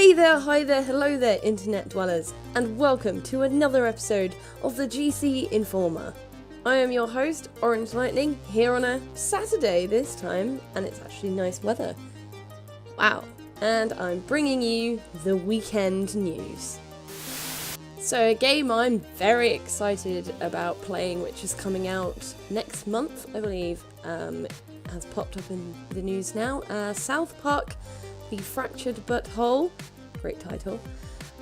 Hi there, hello there, internet dwellers, and welcome to another episode of the GC Informer. I am your host, Orange Lightning, here on a Saturday this time, and it's actually nice weather. Wow, and I'm bringing you the weekend news. So a game I'm very excited about playing, which is coming out next month, I believe, has popped up in the news now. South Park, The Fractured But Whole, great title,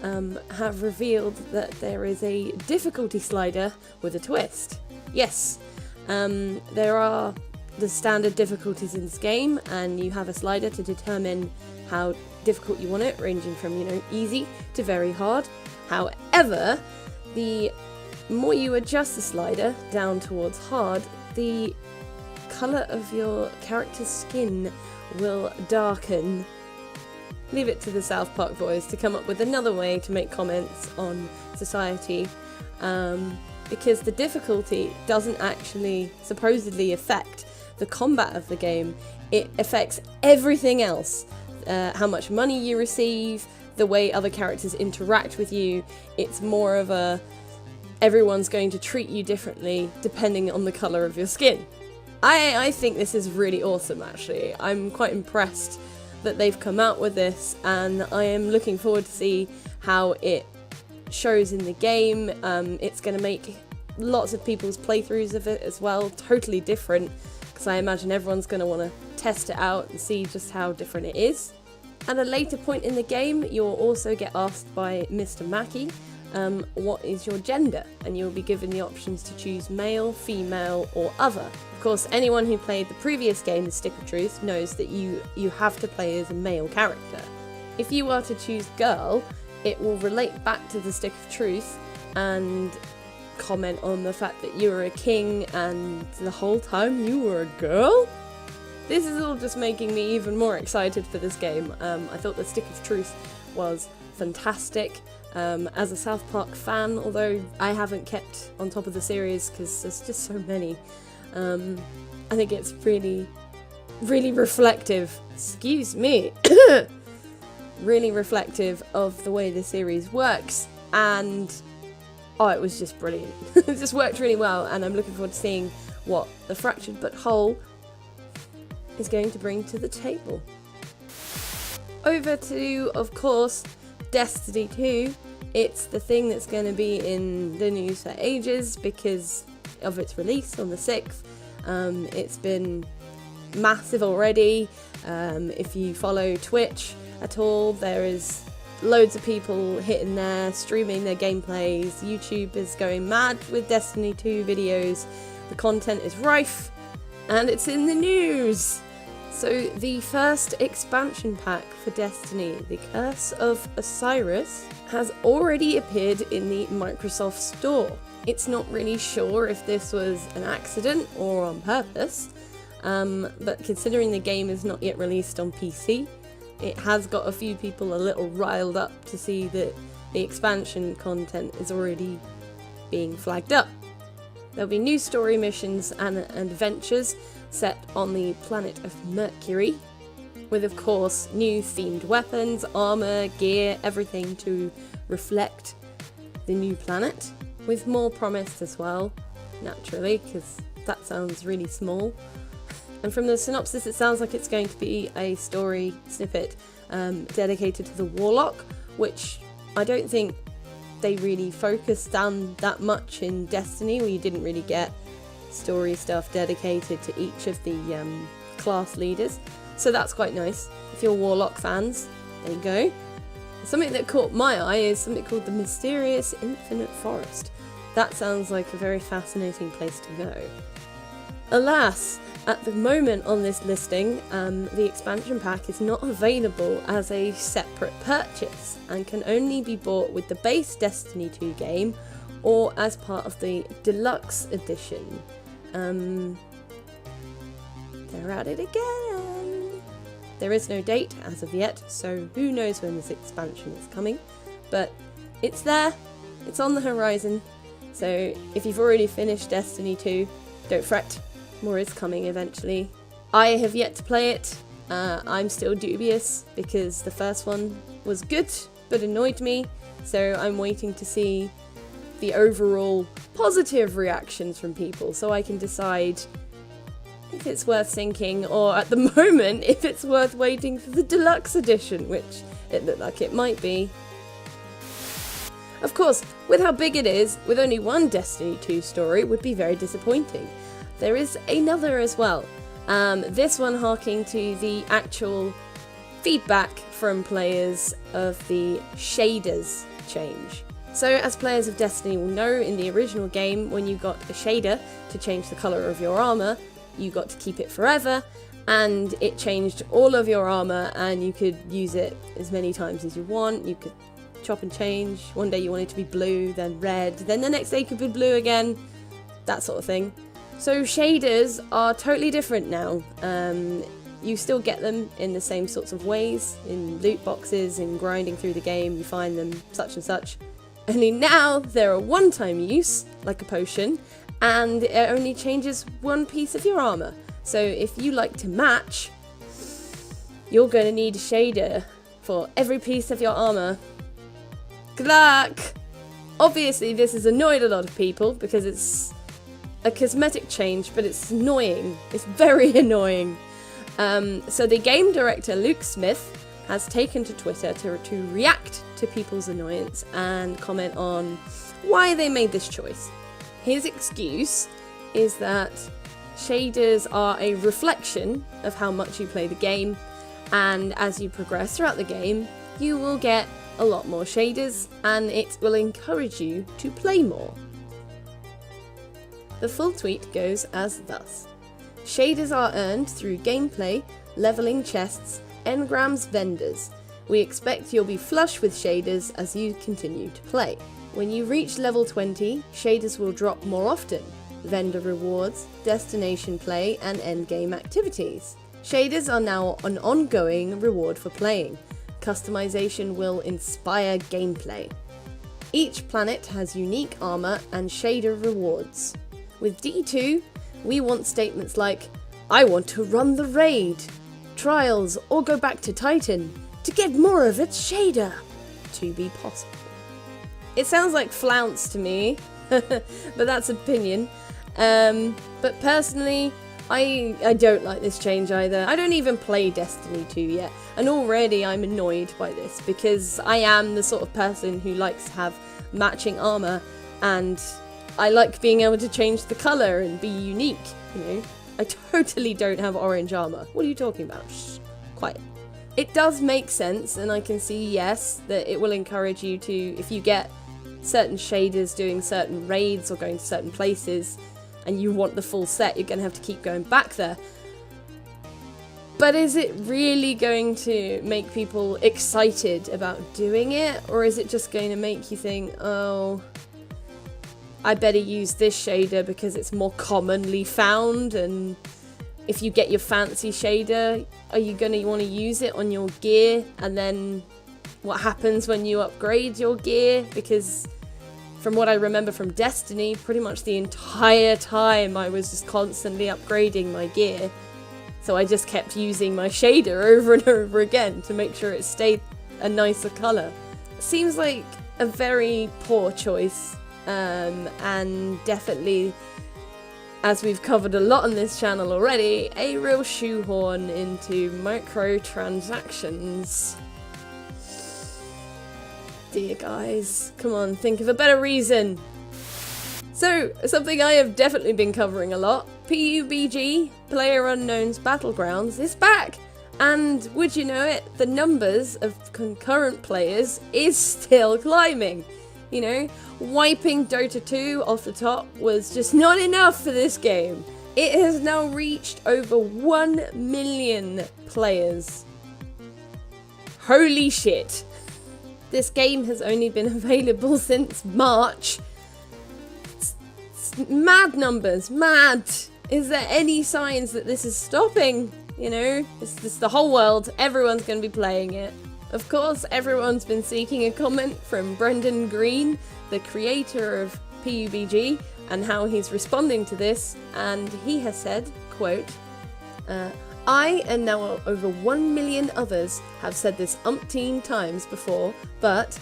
have revealed that there is a difficulty slider with a twist. Yes, there are the standard difficulties in this game, and you have a slider to determine how difficult you want it, ranging from, easy to very hard. However, the more you adjust the slider down towards hard, the colour of your character's skin will darken. Leave it to the South Park boys to come up with another way to make comments on society, because the difficulty doesn't actually supposedly affect the combat of the game. It affects everything else. How much money you receive, the way other characters interact with you. It's more of a everyone's going to treat you differently depending on the colour of your skin. I think this is really awesome, actually. I'm quite impressed that they've come out with this, and I am looking forward to see how it shows in the game. It's going to make lots of people's playthroughs of it as well totally different, because I imagine everyone's going to want to test it out and see just how different it is. At a later point in the game, you'll also get asked by Mr. Mackey, what is your gender? And you'll be given the options to choose male, female, or other. Of course, anyone who played the previous game, The Stick of Truth, knows that you have to play as a male character. If you are to choose girl, it will relate back to The Stick of Truth and comment on the fact that you were a king and the whole time you were a girl? This is all just making me even more excited for this game. I thought The Stick of Truth was fantastic. As a South Park fan, although I haven't kept on top of the series because there's just so many, I think it's really, really reflective, really reflective of the way the series works, and it was just brilliant. It just worked really well, and I'm looking forward to seeing what The Fractured But Whole is going to bring to the table. Over to, of course, Destiny 2. It's the thing that's going to be in the news for ages because of its release on the 6th. It's been massive already. If you follow Twitch at all, there is loads of people hitting there, streaming their gameplays. YouTube is going mad with Destiny 2 videos. The content is rife, and it's in the news. So the first expansion pack for Destiny, The Curse of Osiris, has already appeared in the Microsoft Store. It's not really sure if this was an accident or on purpose, but considering the game is not yet released on PC, it has got a few people a little riled up to see that the expansion content is already being flagged up. There'll be new story missions and adventures set on the planet of Mercury, with of course new themed weapons, armour, gear, everything to reflect the new planet, with more promised as well, naturally, because that sounds really small. And from the synopsis, it sounds like it's going to be a story snippet dedicated to the Warlock, which I don't think they really focused on that much in Destiny, where you didn't really get story stuff dedicated to each of the class leaders. So that's quite nice. If you're Warlock fans, there you go. Something that caught my eye is something called the Mysterious Infinite Forest. That sounds like a very fascinating place to go. Alas, at the moment on this listing, the expansion pack is not available as a separate purchase and can only be bought with the base Destiny 2 game or as part of the deluxe edition. They're at it again. There is no date as of yet, so who knows when this expansion is coming, but it's there, it's on the horizon. So if you've already finished Destiny 2, don't fret, more is coming eventually. I have yet to play it. I'm still dubious because the first one was good, but annoyed me, so I'm waiting to see the overall positive reactions from people so I can decide if it's worth sinking, or at the moment, if it's worth waiting for the deluxe edition, which it looked like it might be. Of course, with how big it is, with only one Destiny 2 story would be very disappointing. There is another as well. This one harking to the actual feedback from players of the shaders change. So as players of Destiny will know, in the original game, when you got a shader to change the colour of your armour, you got to keep it forever, and it changed all of your armour, and you could use it as many times as you want. You could chop and change. One day you want it to be blue, then red, then the next day it could be blue again, that sort of thing. So shaders are totally different now. You still get them in the same sorts of ways, in loot boxes, in grinding through the game, you find them such and such. Only now they're a one-time use, like a potion, and it only changes one piece of your armour. So if you like to match, you're going to need a shader for every piece of your armour. Good luck! Obviously this has annoyed a lot of people because it's a cosmetic change, but it's annoying. It's very annoying. So the game director Luke Smith has taken to Twitter to react to people's annoyance and comment on why they made this choice. His excuse is that shaders are a reflection of how much you play the game, and as you progress throughout the game, you will get a lot more shaders, and it will encourage you to play more. The full tweet goes as thus. Shaders are earned through gameplay, leveling chests, engrams, vendors. We expect you'll be flush with shaders as you continue to play. When you reach level 20, shaders will drop more often. Vendor rewards, destination play, and endgame activities. Shaders are now an ongoing reward for playing. Customization will inspire gameplay. Each planet has unique armor and shader rewards. With D2, we want statements like, I want to run the raid, trials, or go back to Titan to get more of its shader to be possible. It sounds like flounce to me, but that's opinion. But personally, I don't like this change either. I don't even play Destiny 2 yet, and already I'm annoyed by this because I am the sort of person who likes to have matching armor, and I like being able to change the colour and be unique, you know. I totally don't have orange armour. What are you talking about? Shh, quiet. It does make sense, and I can see, yes, that it will encourage you to, if you get certain shaders doing certain raids or going to certain places, and you want the full set, you're going to have to keep going back there. But is it really going to make people excited about doing it? Or is it just going to make you think, oh, I better use this shader because it's more commonly found, and if you get your fancy shader, are you going to want to use it on your gear? And then what happens when you upgrade your gear? Because from what I remember from Destiny, pretty much the entire time I was just constantly upgrading my gear. So I just kept using my shader over and over again to make sure it stayed a nicer colour. Seems like a very poor choice, and definitely, as we've covered a lot on this channel already, a real shoehorn into microtransactions. Dear guys, come on, think of a better reason. So, something I have definitely been covering a lot, PUBG, PlayerUnknown's Battlegrounds, is back! And would you know it, the numbers of concurrent players is still climbing. You know, wiping Dota 2 off the top was just not enough for this game. It has now reached over 1 million players. Holy shit. This game has only been available since March. It's mad numbers, mad. Is there any signs that this is stopping? You know, it's the whole world, everyone's going to be playing it. Of course, everyone's been seeking a comment from Brendan Green, the creator of PUBG, and how he's responding to this, and he has said, quote, I and now over 1 million others have said this umpteen times before, but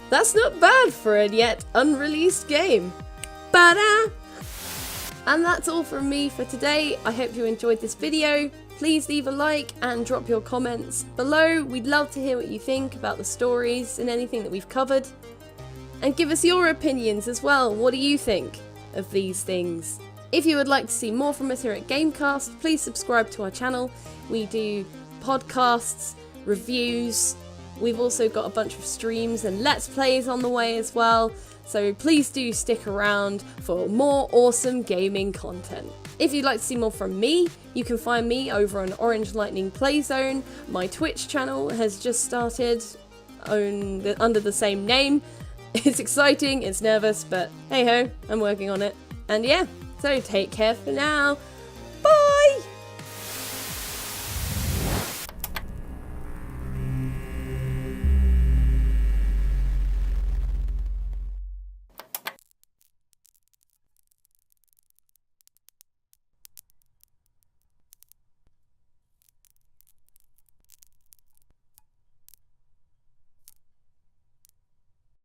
that's not bad for a yet unreleased game. Ba-da! And that's all from me for today. I hope you enjoyed this video. Please leave a like and drop your comments below. We'd love to hear what you think about the stories and anything that we've covered. And give us your opinions as well. What do you think of these things? If you would like to see more from us here at GameCast, please subscribe to our channel. We do podcasts, reviews. We've also got a bunch of streams and Let's Plays on the way as well. So please do stick around for more awesome gaming content. If you'd like to see more from me, you can find me over on Orange Lightning Playzone. My Twitch channel has just started under the same name. It's exciting, it's nervous, but hey ho, I'm working on it. And yeah, so take care for now.